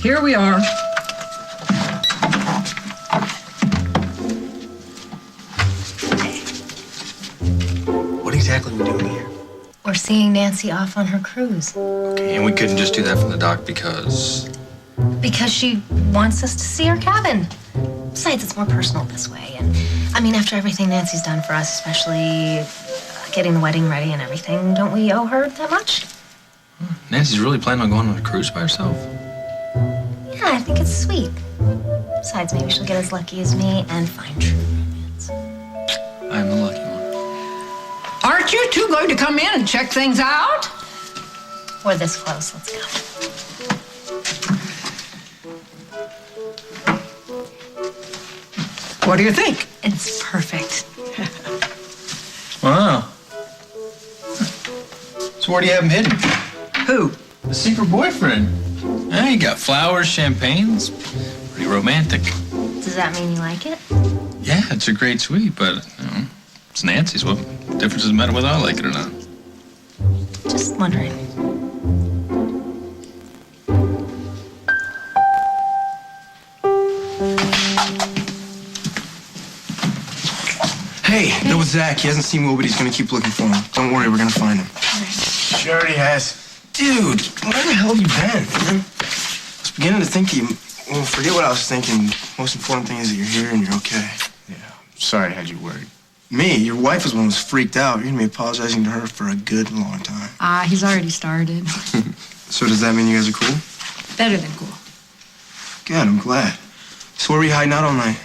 here we are. What exactly are we doing here? We're seeing Nancy off on her cruise. Okay, and we couldn't just do that from the dock because... Because she wants us to see her cabin. Besides, it's more personal this way. And I mean, after everything Nancy's done for us, especially getting the wedding ready and everything, don't we owe her that much? Nancy's really planning on going on a cruise by herself? Yeah, I think it's sweet. Besides, maybe she'll get as lucky as me and find true romance. I'm the lucky one. Aren't you two going to come in and check things out? We're this close. Let's go. What do you think? It's perfect. Wow. So where do you have him hidden? Who? The secret boyfriend. Yeah, you got flowers, champagnes. Pretty romantic. Does that mean you like it? Yeah, it's a great suite, but it's Nancy's. What difference does it matter whether I like it or not? Just wondering. Hey, that was Zach. He hasn't seen Will, but he's gonna keep looking for him. Don't worry, we're gonna find him. She already has. Dude, where the hell have you been, man? I was beginning to think you... Well, forget what I was thinking. Most important thing is that you're here and you're okay. Yeah, sorry I had you worried. Me, your wife was one who was freaked out. You're gonna be apologizing to her for a good long time. He's already started. So does that mean you guys are cool? Better than cool. Good, I'm glad. So where were you hiding out all night?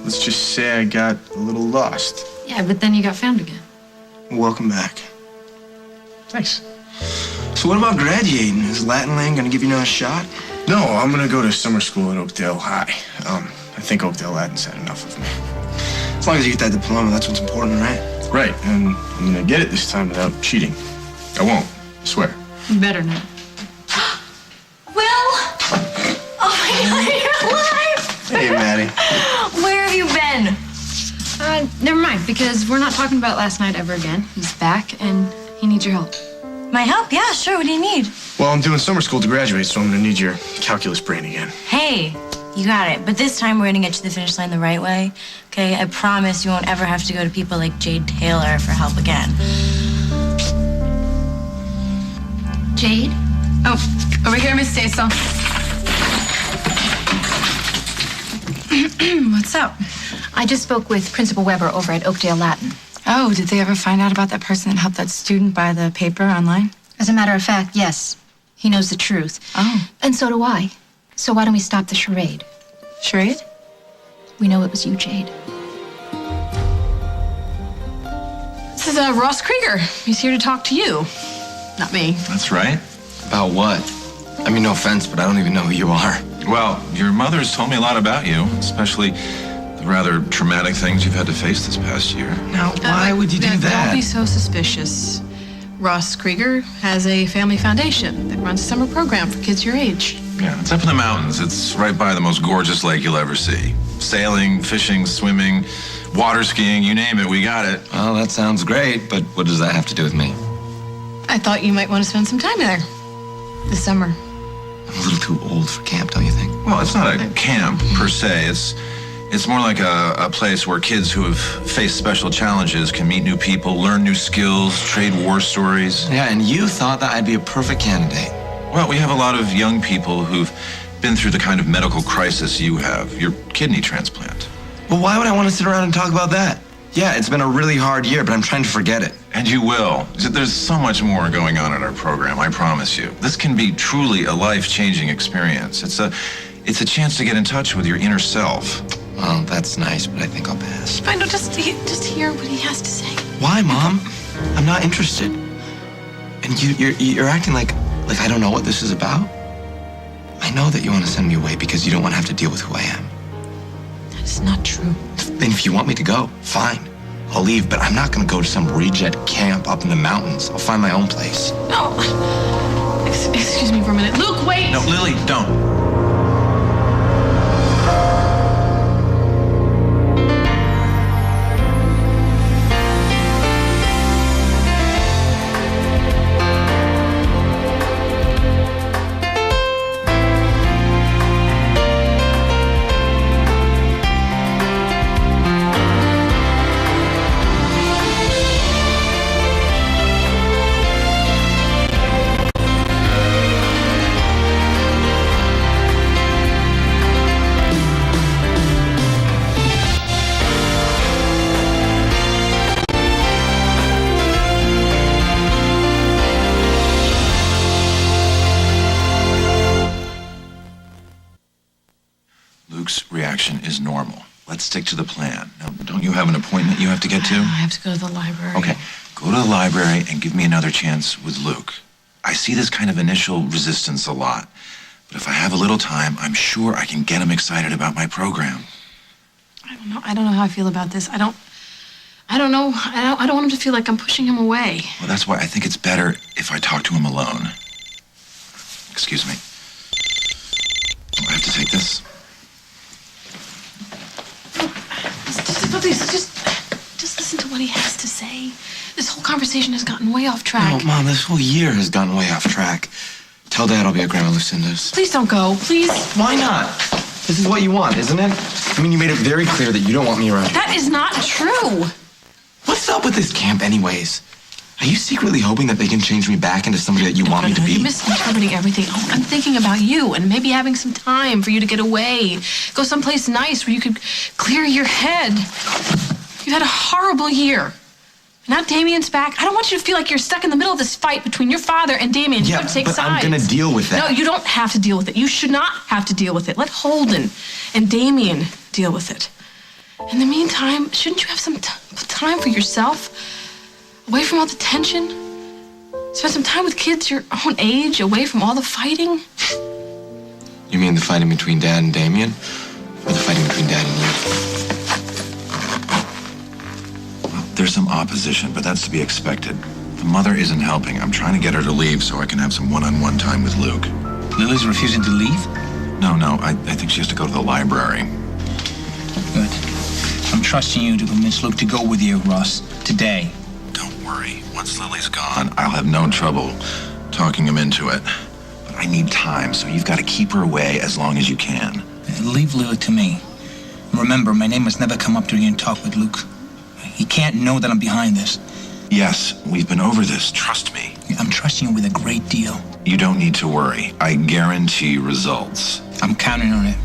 Let's just say I got a little lost. Yeah, but then you got found again. Well, welcome back. Thanks. So what about graduating? Is Latin Land gonna give you another shot? No, I'm gonna go to summer school at Oakdale High. I think Oakdale Latin's had enough of me. As long as you get that diploma, that's what's important, right? Right, and I'm gonna get it this time without cheating. I won't, I swear. You better not. Will! Oh my God, you're alive! Hey, Maddie. Where have you been? Never mind, because we're not talking about last night ever again. He's back, and he needs your help. My help? Yeah, sure. What do you need? Well, I'm doing summer school to graduate, so I'm gonna need your calculus brain again. Hey, you got it. But this time we're gonna get you to the finish line the right way. Okay? I promise you won't ever have to go to people like Jade Taylor for help again. Jade? Oh, over here, Miss Cecil. What's up? I just spoke with Principal Weber over at Oakdale Latin. Oh, did they ever find out about that person that helped that student buy the paper online? As a matter of fact, yes. He knows the truth. Oh. And so do I. So why don't we stop the charade? Charade? We know it was you, Jade. This is Ross Krieger. He's here to talk to you, not me. That's right. About what? I mean, no offense, but I don't even know who you are. Well, your mother's told me a lot about you, especially the rather traumatic things you've had to face this past year. Now, why would you do that? Don't be so suspicious. Ross Krieger has a family foundation that runs a summer program for kids your age. Yeah, it's up in the mountains. It's right by the most gorgeous lake you'll ever see. Sailing, fishing, swimming, water skiing, you name it, we got it. Well, that sounds great, but what does that have to do with me? I thought you might want to spend some time there this summer. I'm a little too old for camp, don't you think? Well, it's not a camp per se. It's more like a place where kids who have faced special challenges can meet new people, learn new skills, trade war stories. Yeah, and you thought that I'd be a perfect candidate. Well, we have a lot of young people who've been through the kind of medical crisis you have, your kidney transplant. Well, why would I want to sit around and talk about that? Yeah, it's been a really hard year, but I'm trying to forget it. And you will. There's so much more going on in our program, I promise you. This can be truly a life-changing experience. It's a chance to get in touch with your inner self. Well, that's nice, but I think I'll pass. Fine, no, just hear what he has to say. Why, Mom? I'm not interested. And you're acting like I don't know what this is about. I know that you want to send me away because you don't want to have to deal with who I am. That is not true. Then if you want me to go, fine. I'll leave, but I'm not going to go to some reject camp up in the mountains. I'll find my own place. No. Excuse me for a minute. Luke, wait! No, Lily, don't. Luke's reaction is normal. Let's stick to the plan. Now, don't you have an appointment you have to get to? I have to go to the library. Okay, go to the library and give me another chance with Luke. I see this kind of initial resistance a lot, but if I have a little time, I'm sure I can get him excited about my program. I don't know. I don't know how I feel about this. I don't know. I don't want him to feel like I'm pushing him away. Well, that's why I think it's better if I talk to him alone. Excuse me. I have to take this. Please, just listen to what he has to say. This whole conversation has gotten way off track. No, Mom, this whole year has gotten way off track. Tell Dad I'll be at Grandma Lucinda's. Please don't go. Please. Why not? This is what you want, isn't it? I mean, you made it very clear that you don't want me around. That is not true. What's up with this camp anyways? Are you secretly hoping that they can change me back into somebody that you want me to be? You're misinterpreting everything. Oh, I'm thinking about you and maybe having some time for you to get away. Go someplace nice where you could clear your head. You've had a horrible year. Now Damien's back. I don't want you to feel like you're stuck in the middle of this fight between your father and Damien. You have to take but sides. I'm gonna deal with that. No, you don't have to deal with it. You should not have to deal with it. Let Holden and Damien deal with it. In the meantime, shouldn't you have some time for yourself? Away from all the tension? Spend some time with kids your own age, away from all the fighting? You mean the fighting between Dad and Damien? Or the fighting between Dad and you? Well, there's some opposition, but that's to be expected. The mother isn't helping. I'm trying to get her to leave so I can have some one-on-one time with Luke. Lily's refusing to leave? No, I think she has to go to the library. Good. I'm trusting you to convince Luke to go with you, Ross, today. Don't worry. Once Lily's gone, I'll have no trouble talking him into it. But I need time, so you've got to keep her away as long as you can. Leave Lily to me. Remember, my name must never come up during your talk with Luke. He can't know that I'm behind this. Yes, we've been over this. Trust me. I'm trusting you with a great deal. You don't need to worry. I guarantee results. I'm counting on it.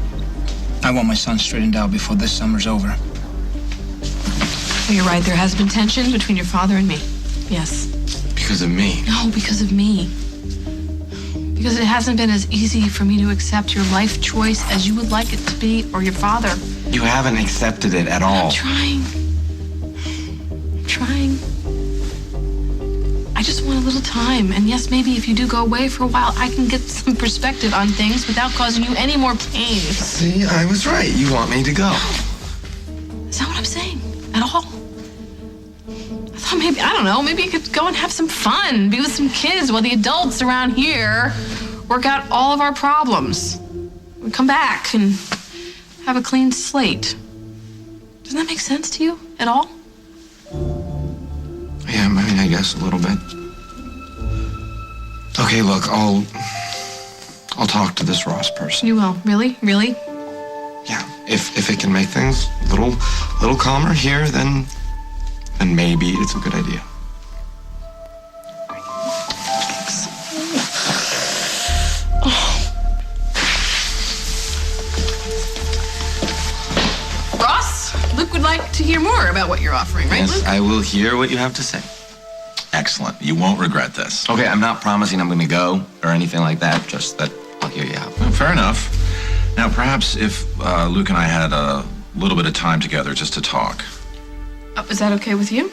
I want my son straightened out before this summer's over. You're right, there has been tension between your father and me. Yes. Because of me? No, because of me. Because it hasn't been as easy for me to accept your life choice as you would like it to be, or your father. You haven't accepted it at all. I'm trying. I just want a little time. And yes, maybe if you do go away for a while, I can get some perspective on things without causing you any more pain. See, I was right. You want me to go. Is that what I'm saying? At all? I thought maybe, I don't know, maybe you could go and have some fun, be with some kids while the adults around here work out all of our problems. We come back and have a clean slate. Doesn't that make sense to you at all? Yeah, I mean, I guess a little bit. Okay, look, I'll talk to this Ross person. You will? Really? Really? Yeah, if it can make things a little calmer here, then maybe it's a good idea. Thanks. Ross, Luke would like to hear more about what you're offering, right, Yes, Luke? I will hear what you have to say. Excellent. You won't regret this. Okay, I'm not promising I'm going to go or anything like that, just that I'll hear you out. Well, fair enough. Now, perhaps if Luke and I had a little bit of time together just to talk. Is that okay with you?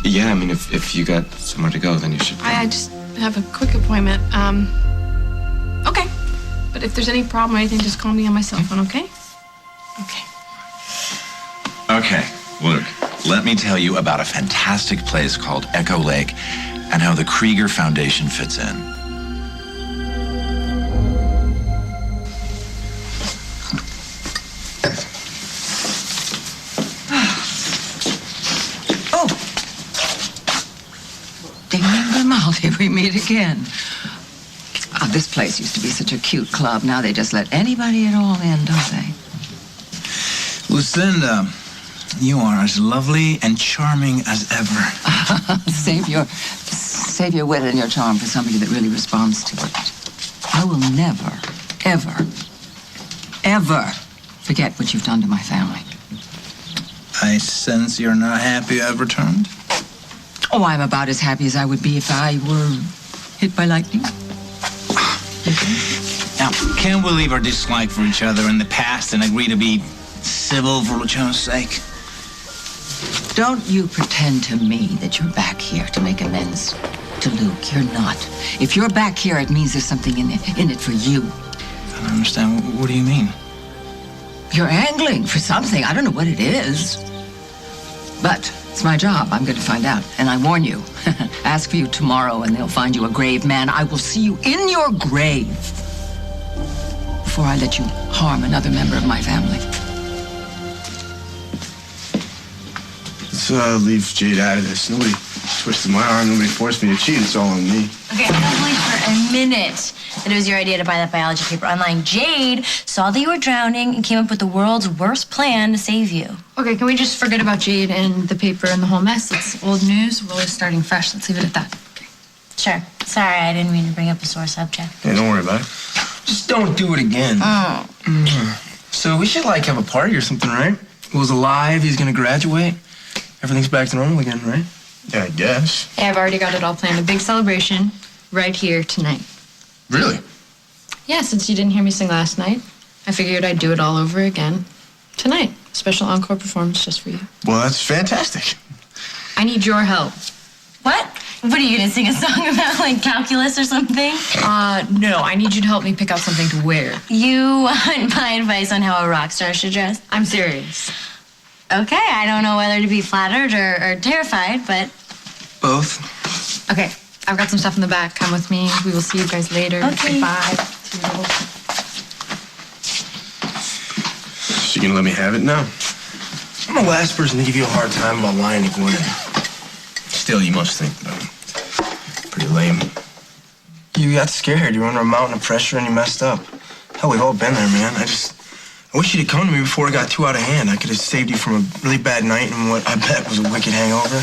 Yeah, I mean, if you got somewhere to go, then you should go. I just have a quick appointment. Okay. But if there's any problem or anything, just call me on my cell phone, okay? Okay. Okay, Luke, let me tell you about a fantastic place called Echo Lake and how the Krieger Foundation fits in. We meet again. This place used to be such a cute club. Now they just let anybody at all in, don't they? Lucinda, you are as lovely and charming as ever. Save your wit and your charm for somebody that really responds to it. I will never, ever forget what you've done to my family. I sense you're not happy I've returned. Oh, I'm about as happy as I would be if I were hit by lightning. Now, can we leave our dislike for each other in the past and agree to be civil for each other's sake? Don't you pretend to me that you're back here to make amends to Luke. You're not. If you're back here, it means there's something in it for you. I don't understand. What do you mean? You're angling for something. I don't know what it is. But it's my job. I'm going to find out. And I warn you, ask for you tomorrow and they'll find you a grave, man. I will see you in your grave before I let you harm another member of my family. Let's leave Jade out of this. Nobody twisted my arm. Nobody forced me to cheat. It's all on me. Okay, I don't believe for a minute that it was your idea to buy that biology paper online. Jade saw that you were drowning and came up with the world's worst plan to save you. Okay, can we just forget about Jade and the paper and the whole mess? It's old news. We're starting fresh. Let's leave it at that. Okay. Sure. Sorry, I didn't mean to bring up a sore subject. Hey, don't worry about it. Just don't do it again. Oh. So we should, have a party or something, right? Will's alive, he's gonna graduate. Everything's back to normal again, right? Yeah, I guess. Yeah, I've already got it all planned. A big celebration right here tonight. Really? Yeah, since you didn't hear me sing last night, I figured I'd do it all over again tonight. Special encore performance just for you. Well, that's fantastic. I need your help. What? What are you gonna sing a song about, calculus or something? No, I need you to help me pick out something to wear. You want my advice on how a rock star should dress? I'm serious. Okay, I don't know whether to be flattered or terrified, but... Both. Okay, I've got some stuff in the back. Come with me. We will see you guys later. Okay. Goodbye. She gonna let me have it now? I'm the last person to give you a hard time about lying to Gwen. Still, you must think that I'm pretty lame. You got scared. You were under a mountain of pressure and you messed up. Hell, we've all been there, man. I wish you'd have come to me before it got too out of hand. I could have saved you from a really bad night and what I bet was a wicked hangover.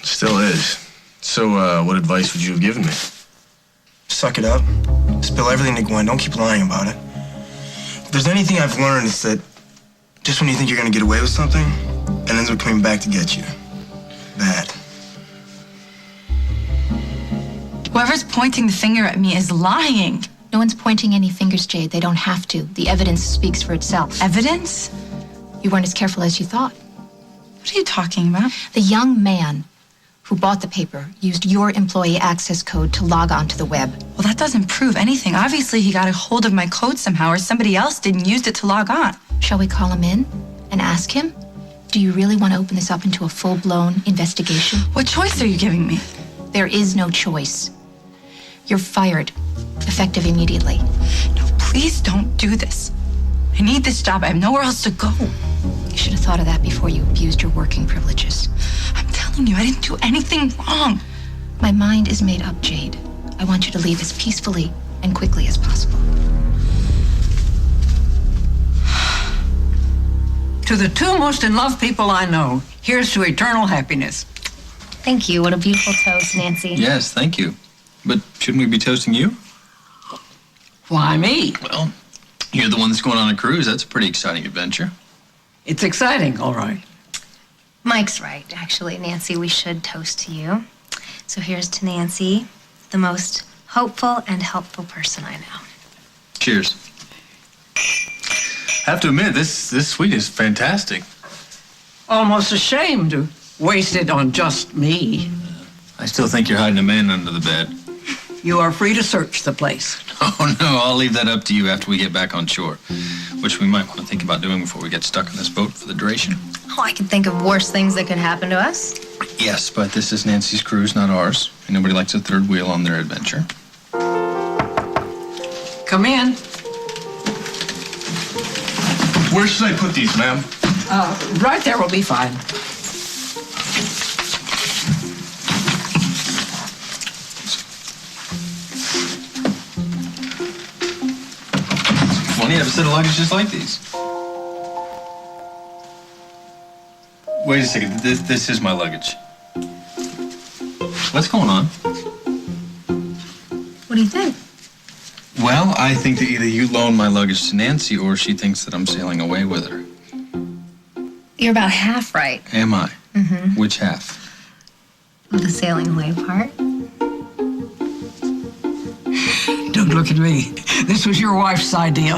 Still is. So, what advice would you have given me? Suck it up. Spill everything to Gwen. Don't keep lying about it. If there's anything I've learned, it's that just when you think you're going to get away with something, it ends up coming back to get you. Bad. Whoever's pointing the finger at me is lying. No one's pointing any fingers, Jade. They don't have to. The evidence speaks for itself. Evidence? You weren't as careful as you thought. What are you talking about? The young man who bought the paper used your employee access code to log on to the web. Well, that doesn't prove anything. Obviously, he got a hold of my code somehow, or somebody else did and used it to log on. Shall we call him in and ask him? Do you really want to open this up into a full-blown investigation? What choice are you giving me? There is no choice. You're fired, effective immediately. No, please don't do this. I need this job. I have nowhere else to go. You should have thought of that before you abused your working privileges. I'm telling you, I didn't do anything wrong. My mind is made up, Jade. I want you to leave as peacefully and quickly as possible. To the two most in love people I know, here's to eternal happiness. Thank you. What a beautiful toast, Nancy. Yes, thank you. But shouldn't we be toasting you? Why me? Well, you're the one that's going on a cruise. That's a pretty exciting adventure. It's exciting, all right. Mike's right, actually, Nancy. We should toast to you. So here's to Nancy, the most hopeful and helpful person I know. Cheers. I have to admit, this suite is fantastic. Almost ashamed to waste it on just me. I still think you're hiding a man under the bed. You are free to search the place. Oh, no, I'll leave that up to you after we get back on shore, which we might want to think about doing before we get stuck on this boat for the duration. Oh, I can think of worse things that could happen to us. Yes, but this is Nancy's cruise, not ours. And nobody likes a third wheel on their adventure. Come in. Where should I put these, ma'am? Right there will be fine. Funny, I have a set of luggage just like these. Wait a second, this is my luggage. What's going on? What do you think? Well, I think that either you loan my luggage to Nancy or she thinks that I'm sailing away with her. You're about half right. Am I? Mm-hmm. Which half? The sailing away part. Don't look at me. This was your wife's idea.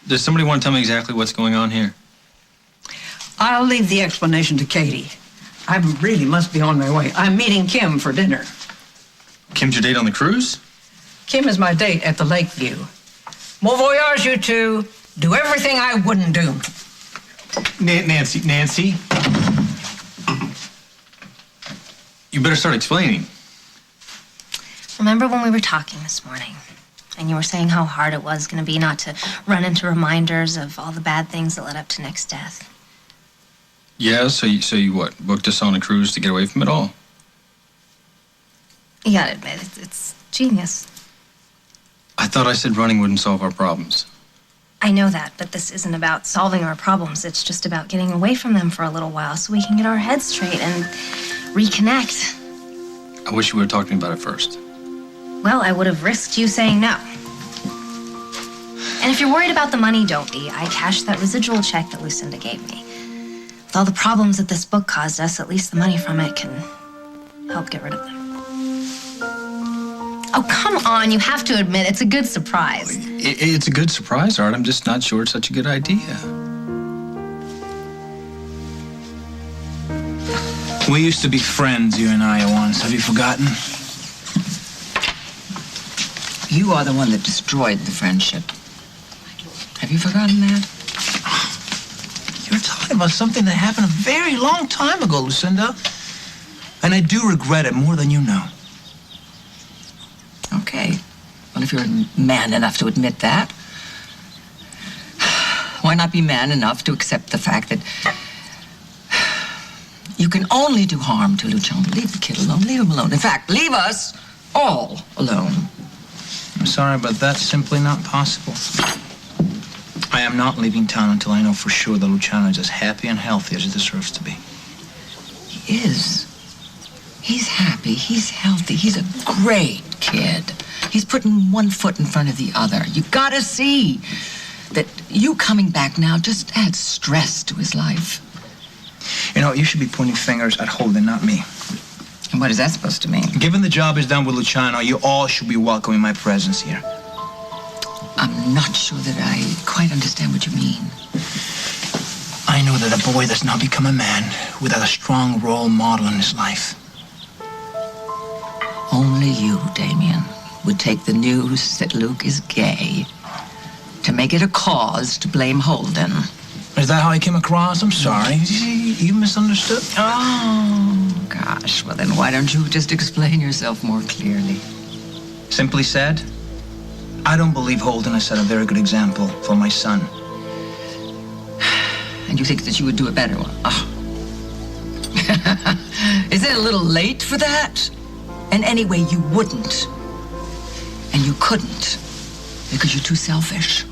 Does somebody want to tell me exactly what's going on here? I'll leave the explanation to Katie. I really must be on my way. I'm meeting Kim for dinner. Kim's your date on the cruise? Kim is my date at the Lakeview. Bon voyage, you two. Do everything I wouldn't do. Nancy. You better start explaining. Remember when we were talking this morning? And you were saying how hard it was going to be not to run into reminders of all the bad things that led up to Nick's death. Yeah, so you what? Booked us on a cruise to get away from it all? You gotta admit, it's genius. I thought I said running wouldn't solve our problems. I know that, but this isn't about solving our problems. It's just about getting away from them for a little while so we can get our heads straight and reconnect. I wish you would have talked to me about it first. Well, I would have risked you saying no. And if you're worried about the money, don't be. I cashed that residual check that Lucinda gave me. With all the problems that this book caused us, at least the money from it can help get rid of them. Oh, come on. You have to admit, it's a good surprise. It's a good surprise, Art. I'm just not sure it's such a good idea. We used to be friends, you and I, once. Have you forgotten? You are the one that destroyed the friendship. Have you forgotten that? You're talking about something that happened a very long time ago, Lucinda. And I do regret it more than you know. Okay. Well, if you're man enough to admit that, why not be man enough to accept the fact that you can only do harm to Luciano? Leave the kid alone. Leave him alone. In fact, leave us all alone. I'm sorry, but that's simply not possible. I am not leaving town until I know for sure that Luciano is as happy and healthy as he deserves to be. He is. He's happy. He's healthy. He's a great kid. He's putting one foot in front of the other. You gotta see that you coming back now just adds stress to his life. You know, you should be pointing fingers at Holden, not me. And what is that supposed to mean? Given the job is done with Luciano, you all should be welcoming my presence here. I'm not sure that I quite understand what you mean. I know that a boy does not become a man without a strong role model in his life. Only you, Damien, would take the news that Luke is gay to make it a cause to blame Holden. Is that how I came across? I'm sorry. You misunderstood? Oh, gosh. Well, then why don't you just explain yourself more clearly? Simply said, I don't believe Holden has set a very good example for my son. And you think that you would do a better one? Oh. Is it a little late for that? And anyway, you wouldn't. And you couldn't because you're too selfish.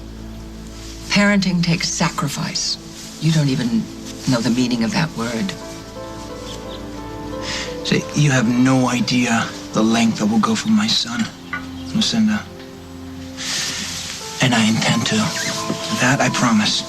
Parenting takes sacrifice. You don't even know the meaning of that word. See, you have no idea the length that will go for my son, Lucinda. And I intend to. That I promise.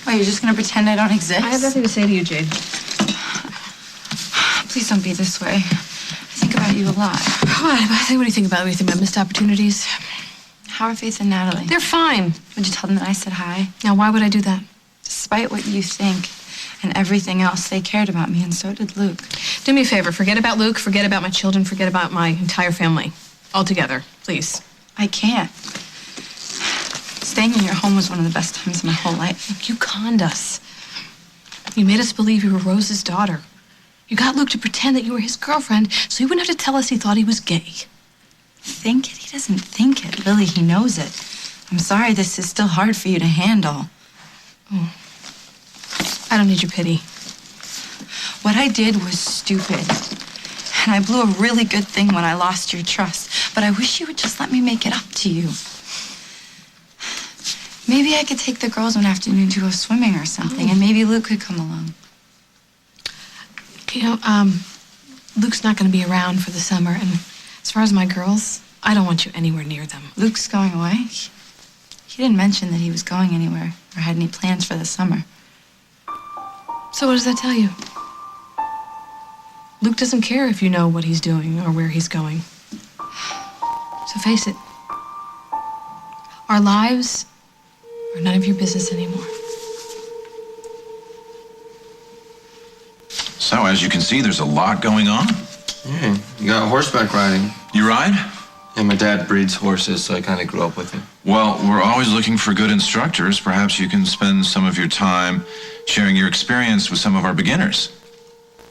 Oh, you're just gonna pretend I don't exist? I have nothing to say to you, Jade. Please don't be this way. I think about you a lot. What do you think about me? Think about missed opportunities? How are Faith and Natalie? They're fine. Would you tell them that I said hi? Now, why would I do that? Despite what you think and everything else, they cared about me, and so did Luke. Do me a favor. Forget about Luke. Forget about my children. Forget about my entire family. Altogether, please. I can't. Staying in your home was one of the best times of my whole life. Look, you conned us. You made us believe you were Rose's daughter. You got Luke to pretend that you were his girlfriend so he wouldn't have to tell us he thought he was gay. Think it? He doesn't think it. Lily, he knows it. I'm sorry this is still hard for you to handle. Oh. I don't need your pity. What I did was stupid. And I blew a really good thing when I lost your trust. But I wish you would just let me make it up to you. Maybe I could take the girls one afternoon to go swimming or something, and maybe Luke could come along. Luke's not going to be around for the summer, and as far as my girls, I don't want you anywhere near them. Luke's going away? He didn't mention that he was going anywhere or had any plans for the summer. So what does that tell you? Luke doesn't care if you know what he's doing or where he's going. So face it, our lives are none of your business anymore. So, as you can see, there's a lot going on. Yeah, you got horseback riding. You ride? Yeah, my dad breeds horses, so I kind of grew up with him. Well, we're always looking for good instructors. Perhaps you can spend some of your time sharing your experience with some of our beginners.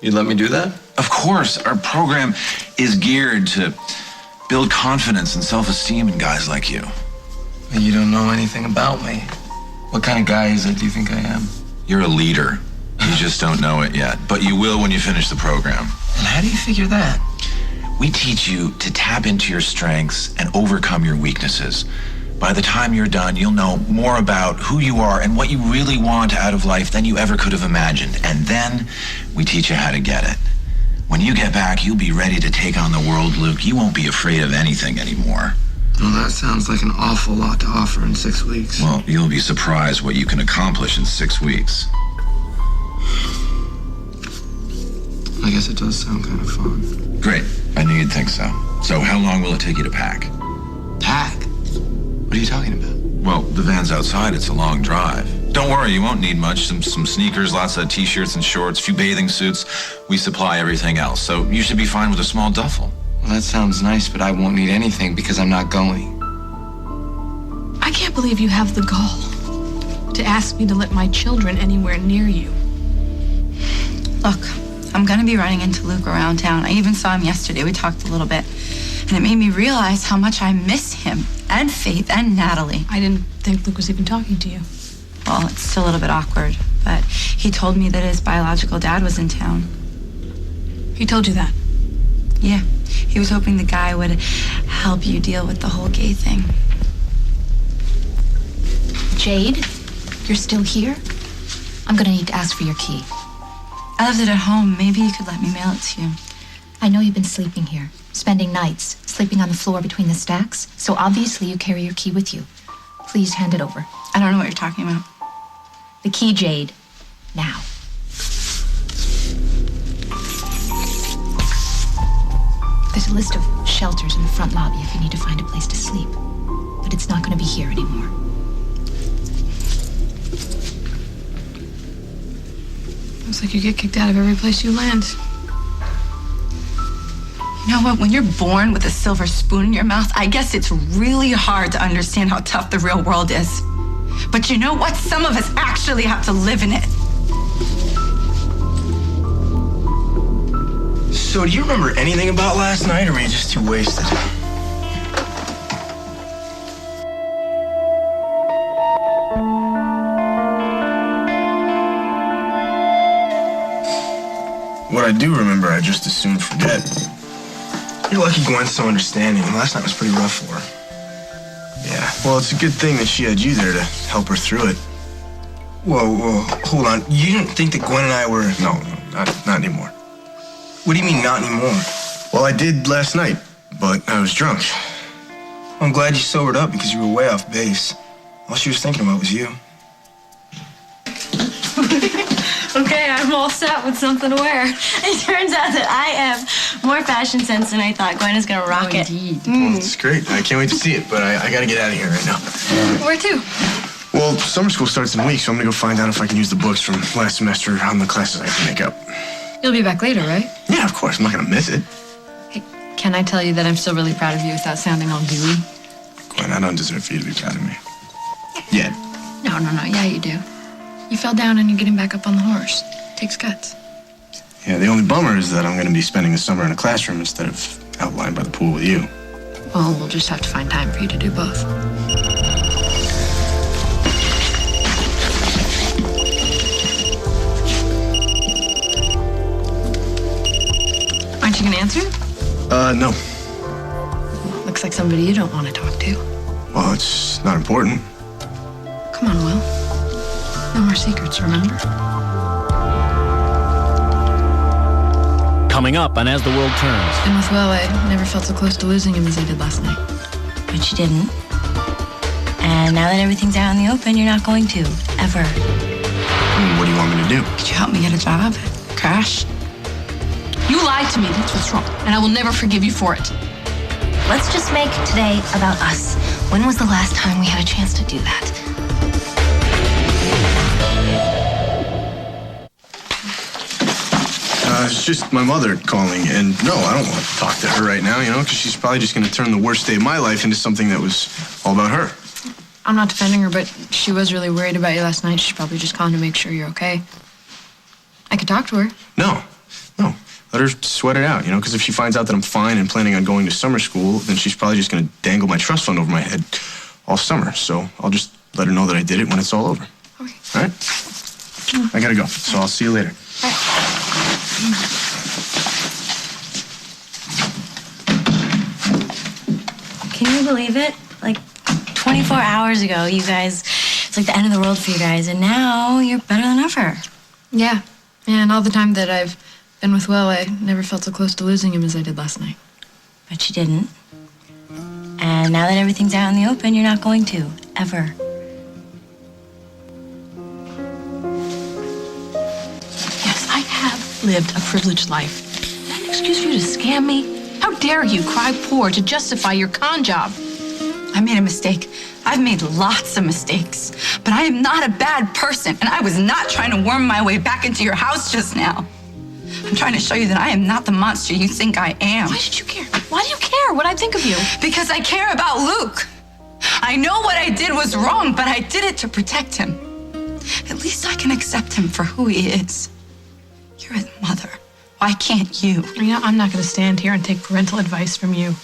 You'd let me do that? Of course. Our program is geared to build confidence and self-esteem in guys like you. You don't know anything about me. What kind of guy is it do you think I am? You're a leader. You just don't know it yet, but you will when you finish the program. And how do you figure that? We teach you to tap into your strengths and overcome your weaknesses. By the time you're done, you'll know more about who you are and what you really want out of life than you ever could have imagined. And then we teach you how to get it. When you get back, you'll be ready to take on the world, Luke. You won't be afraid of anything anymore. Well, that sounds like an awful lot to offer in 6 weeks. Well, you'll be surprised what you can accomplish in 6 weeks. I guess it does sound kind of fun. Great. I knew you'd think so. So how long will it take you to pack? Pack? What are you talking about? Well, the van's outside. It's a long drive. Don't worry, you won't need much. Some sneakers, lots of t-shirts and shorts, a few bathing suits. We supply everything else. So you should be fine with a small duffel. Well, that sounds nice, but I won't need anything because I'm not going. I can't believe you have the gall to ask me to let my children anywhere near you. Look, I'm gonna be running into Luke around town. I even saw him yesterday. We talked a little bit. And it made me realize how much I miss him and Faith and Natalie. I didn't think Luke was even talking to you. Well, it's still a little bit awkward, but he told me that his biological dad was in town. He told you that? Yeah. He was hoping the guy would help you deal with the whole gay thing. Jade, you're still here? I'm gonna need to ask for your key. I left it at home. Maybe you could let me mail it to you. I know you've been sleeping here, spending nights, sleeping on the floor between the stacks, so obviously you carry your key with you. Please hand it over. I don't know what you're talking about. The key, Jade. Now. There's a list of shelters in the front lobby if you need to find a place to sleep. But it's not going to be here anymore. Looks like you get kicked out of every place you land. You know what? When you're born with a silver spoon in your mouth, I guess it's really hard to understand how tough the real world is. But you know what? Some of us actually have to live in it. So, do you remember anything about last night, or were you just too wasted? What I do remember, I just as soon forget. You're lucky Gwen's so understanding. Last night was pretty rough for her. Yeah, well, it's a good thing that she had you there to help her through it. Whoa, hold on. You didn't think that Gwen and I were... No, not anymore. What do you mean, not anymore? Well, I did last night, but I was drunk. I'm glad you sobered up because you were way off base. All she was thinking about was you. Okay, I'm all set with something to wear. It turns out that I have more fashion sense than I thought. Gwen is gonna rock it. Indeed. Well, it's great. I can't wait to see it, but I gotta get out of here right now. Where to? Well, summer school starts in a week, so I'm gonna go find out if I can use the books from last semester on the classes I have to make up. You'll be back later, right? Yeah, of course. I'm not gonna miss it. Hey, can I tell you that I'm still really proud of you without sounding all gooey? Gwen, I don't deserve for you to be proud of me. Yeah. No. Yeah, you do. You fell down and you're getting back up on the horse. Takes guts. Yeah, the only bummer is that I'm gonna be spending the summer in a classroom instead of out lying by the pool with you. Well, we'll just have to find time for you to do both. Aren't you gonna answer? No. Looks like somebody you don't want to talk to. Well, it's not important. Come on, Will. No more secrets, remember? coming up on As the World Turns. And with Will, I never felt so close to losing him as I did last night. But you didn't. And now that everything's out in the open, you're not going to, ever. I mean, what do you want me to do? Could you help me get a job? Crash? You lied to me, that's what's wrong. And I will never forgive you for it. Let's just make today about us. When was the last time we had a chance to do that? It's just my mother calling, and no, I don't want to talk to her right now, because she's probably just going to turn the worst day of my life into something that was all about her. I'm not defending her, but she was really worried about you last night. She's probably just calling to make sure you're okay. I could talk to her. No. Let her sweat it out, because if she finds out that I'm fine and planning on going to summer school, then she's probably just going to dangle my trust fund over my head all summer. So I'll just let her know that I did it when it's all over. Okay. All right? I got to go, so I'll see you later. Can you believe it? Like 24 hours ago, you guys, it's like the end of the world for you guys, and now you're better than ever. Yeah. And all the time that I've been with Will, I never felt so close to losing him as I did last night. But you didn't. And now that everything's out in the open, you're not going to, ever. Yes, I have lived a privileged life. Is that an excuse for you to scam me? How dare you cry poor to justify your con job? I made a mistake. I've made lots of mistakes. But I am not a bad person, and I was not trying to worm my way back into your house just now. I'm trying to show you that I am not the monster you think I am. Why did you care? Why do you care what I think of you? Because I care about Luke. I know what I did was wrong, but I did it to protect him. At least I can accept him for who he is. You're his mother. Why can't you? I'm not going to stand here and take parental advice from you.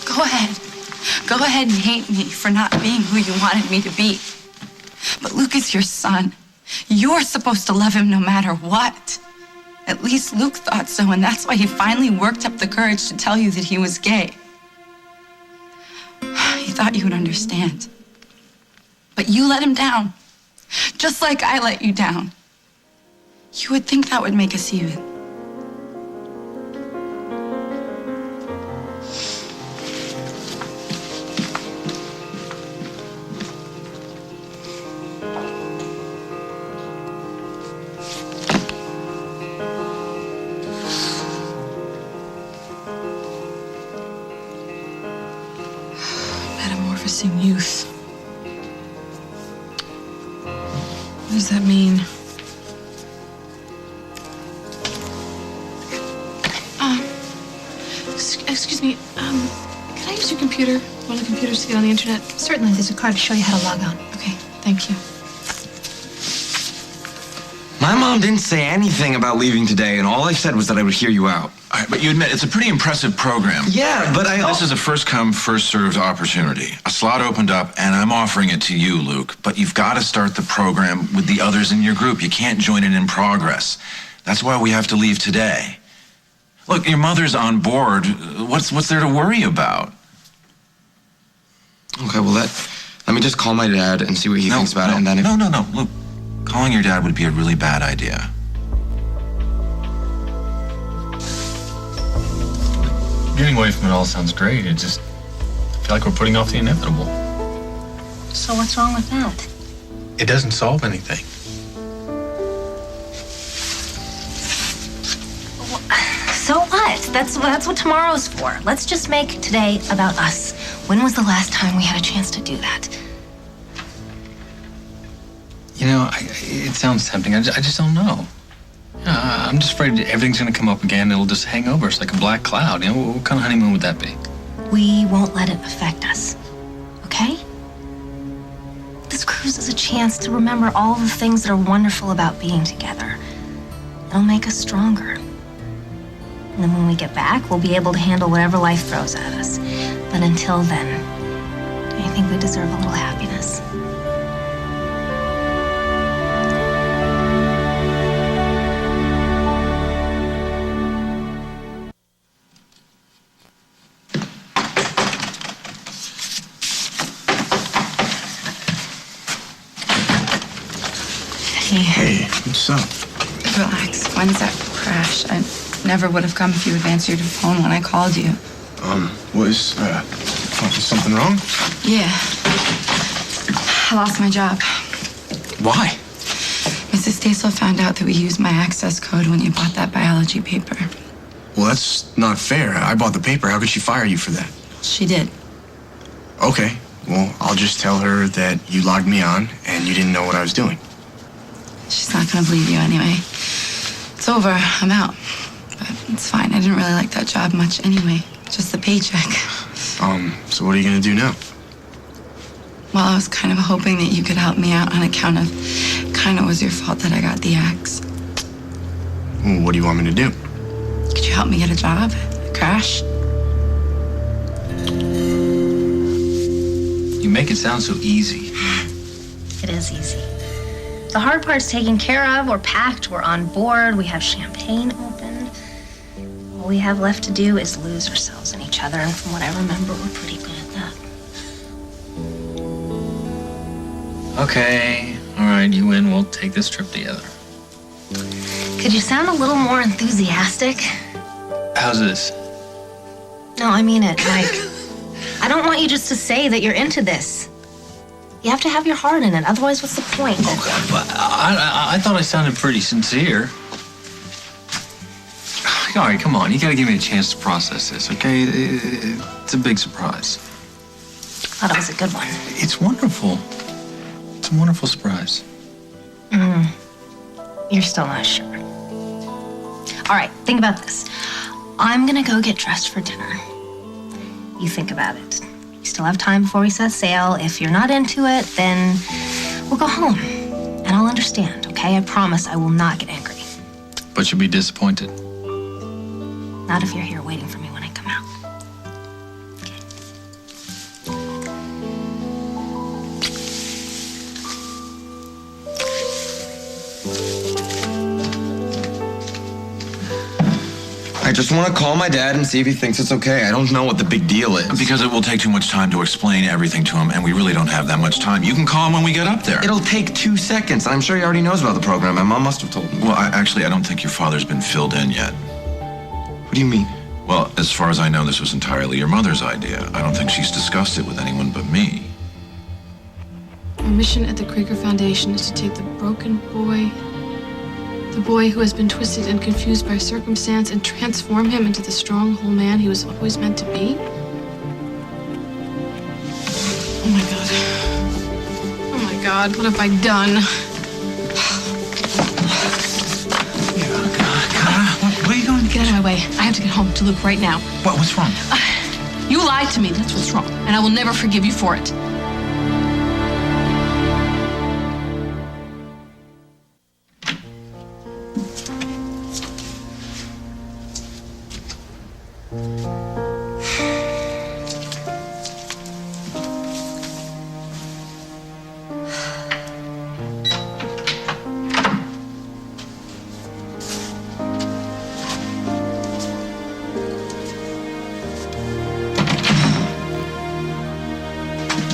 Go ahead. Go ahead and hate me for not being who you wanted me to be. But Luke is your son. You're supposed to love him no matter what. At least Luke thought so, and that's why he finally worked up the courage to tell you that he was gay. He thought you would understand. But you let him down, just like I let you down. You would think that would make us even. Metamorphosing youth. What does that mean? Excuse me, can I use your computer? One of the computers to get on the internet? Certainly, there's a card to show you how to log on. Okay, thank you. My mom didn't say anything about leaving today, and all I said was that I would hear you out. All right, but you admit it's a pretty impressive program. Yeah, but This is a first-come, first-served opportunity. A slot opened up, and I'm offering it to you, Luke. But you've got to start the program with the others in your group. You can't join it in progress. That's why we have to leave today. Look, your mother's on board. What's there to worry about? Okay, well, let me just call my dad and see what he thinks about it, and then if... No. Luke, calling your dad would be a really bad idea. Getting away from it all sounds great. I just feel like we're putting off the inevitable. So what's wrong with that? It doesn't solve anything. So what? That's what tomorrow's for. Let's just make today about us. When was the last time we had a chance to do that? It sounds tempting. I just don't know. I'm just afraid everything's going to come up again. It'll just hang over us like a black cloud. What kind of honeymoon would that be? We won't let it affect us, okay? This cruise is a chance to remember all the things that are wonderful about being together. It'll make us stronger. And then when we get back, we'll be able to handle whatever life throws at us. But until then, don't you think we deserve a little happiness? Hey, what's up? Relax. Gwen's at crash. I never would have come if you had answered your phone when I called you. Was something wrong? Yeah. I lost my job. Why? Mrs. Stasel found out that we used my access code when you bought that biology paper. Well, that's not fair. I bought the paper. How could she fire you for that? She did. Okay. Well, I'll just tell her that you logged me on and you didn't know what I was doing. She's not gonna believe you anyway. It's over. I'm out. But it's fine. I didn't really like that job much anyway. Just the paycheck. So what are you gonna do now? Well, I was kind of hoping that you could help me out on account of kind of was your fault that I got the axe. Well, what do you want me to do? Could you help me get a job? Crash? You make it sound so easy. It is easy. The hard part's taken care of. We're packed. We're on board. We have champagne open. All we have left to do is lose ourselves in each other. And from what I remember, we're pretty good at that. Okay, all right, you win. We'll take this trip together. Could you sound a little more enthusiastic? How's this? No, I mean it, Mike. I don't want you just to say that you're into this. You have to have your heart in it. Otherwise, what's the point? Okay, but I thought I sounded pretty sincere. All right, come on. You got to give me a chance to process this, okay? It's a big surprise. Thought it was a good one. It's wonderful. It's a wonderful surprise. You're still not sure. All right, think about this. I'm gonna go get dressed for dinner. You think about it. We still have time before we set sail. If you're not into it, then we'll go home. And I'll understand, okay? I promise I will not get angry. But you'll be disappointed. Not if you're here waiting for me when I come out. I just want to call my dad and see if he thinks it's okay. I don't know what the big deal is. Because it will take too much time to explain everything to him, and we really don't have that much time. You can call him when we get up there. It'll take 2 seconds, and I'm sure he already knows about the program. My mom must have told him. Well, actually, I don't think your father's been filled in yet. What do you mean? Well, as far as I know, this was entirely your mother's idea. I don't think she's discussed it with anyone but me. Our mission at the Krieger Foundation is to take the broken boy, the boy who has been twisted and confused by circumstance, and transform him into the strong, whole man he was always meant to be. Oh my God. Oh my God, what have I done? What are you doing? Get out of my way. I have to get home to Luke right now. What's wrong? You lied to me, that's what's wrong. And I will never forgive you for it.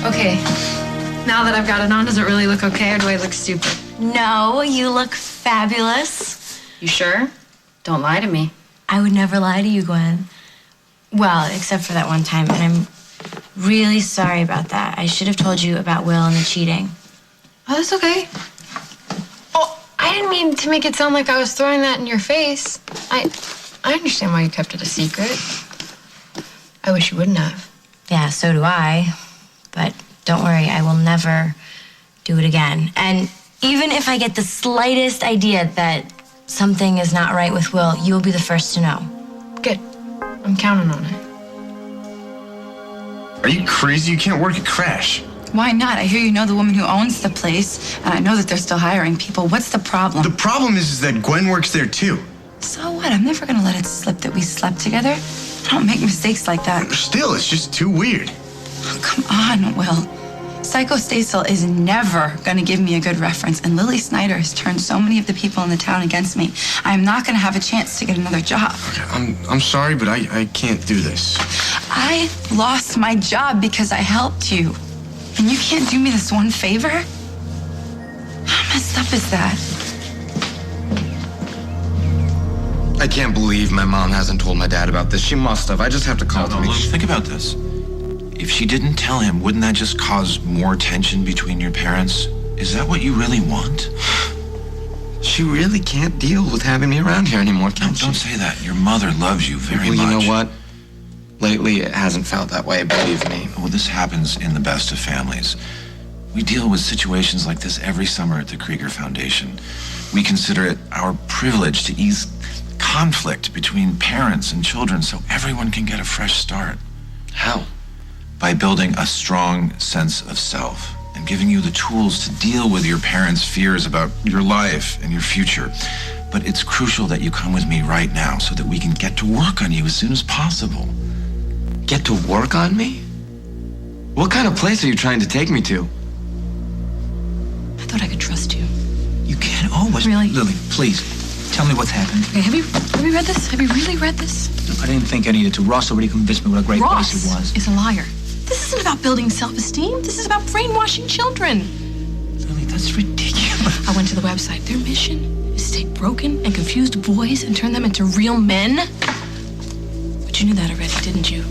Okay, now that I've got it on, does it really look okay or do I look stupid? No, you look fabulous. You sure? Don't lie to me. I would never lie to you, Gwen. Well, except for that one time, and I'm really sorry about that. I should have told you about Will and the cheating. Oh, that's okay. Oh, I didn't mean to make it sound like I was throwing that in your face. I understand why you kept it a secret. I wish you wouldn't have. Yeah, so do I. But don't worry, I will never do it again. And even if I get the slightest idea that something is not right with Will, you'll be the first to know. Good. I'm counting on it. Are you crazy? You can't work at Crash. Why not? I hear you know the woman who owns the place, and I know that they're still hiring people. What's the problem? The problem is that Gwen works there too. So what? I'm never gonna let it slip that we slept together. I don't make mistakes like that. Still, it's just too weird. Oh, come on, Will. Psycho Stasel is never gonna give me a good reference, and Lily Snyder has turned so many of the people in the town against me. I'm not gonna have a chance to get another job. Okay, I'm sorry, but I can't do this. I lost my job because I helped you. And you can't do me this one favor? How messed up is that? I can't believe my mom hasn't told my dad about this. She must have. I just have to call No, to Luke, think about this. If she didn't tell him, wouldn't that just cause more tension between your parents? Is that what you really want? She really can't deal with having me around here anymore, can she? Don't say that. Your mother loves you very much. Well, you know what? Lately, it hasn't felt that way, believe me. Well, this happens in the best of families. We deal with situations like this every summer at the Krieger Foundation. We consider it our privilege to ease conflict between parents and children so everyone can get a fresh start. How? By building a strong sense of self and giving you the tools to deal with your parents' fears about your life and your future. But it's crucial that you come with me right now so that we can get to work on you as soon as possible. Get to work on me? What kind of place are you trying to take me to? I thought I could trust you. You can't always. Really? Lily, please, tell me what's happened. Okay, have you read this? Have you really read this? I didn't think I needed to. Ross already convinced me what a great Ross place it was. is a liar. This isn't about building self-esteem. This is about brainwashing children. Lily, that's ridiculous. I went to the website. Their mission is to take broken and confused boys and turn them into real men. But you knew that already, didn't you?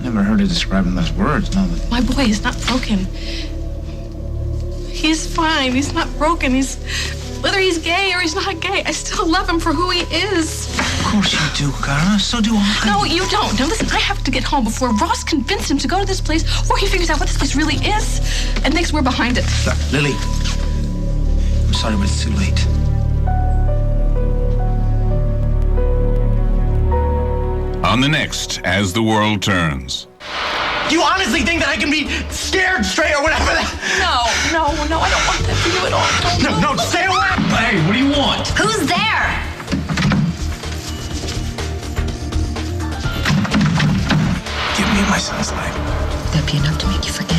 Never heard it described in those words, no. My boy is not broken. He's fine. He's not broken. Whether he's gay or he's not gay, I still love him for who he is. Of course you do, Cara. So do I. No, you don't. Now listen, I have to get home before Ross convinced him to go to this place, or he figures out what this place really is and thinks we're behind it. Look, Lily, I'm sorry, but it's too late. On the next As the World Turns. You honestly think that I can be scared straight or whatever that... No, I don't want that for you at all. No, stay away! Hey, what do you want? Who's there? Give me my son's life. That'd be enough to make you forget.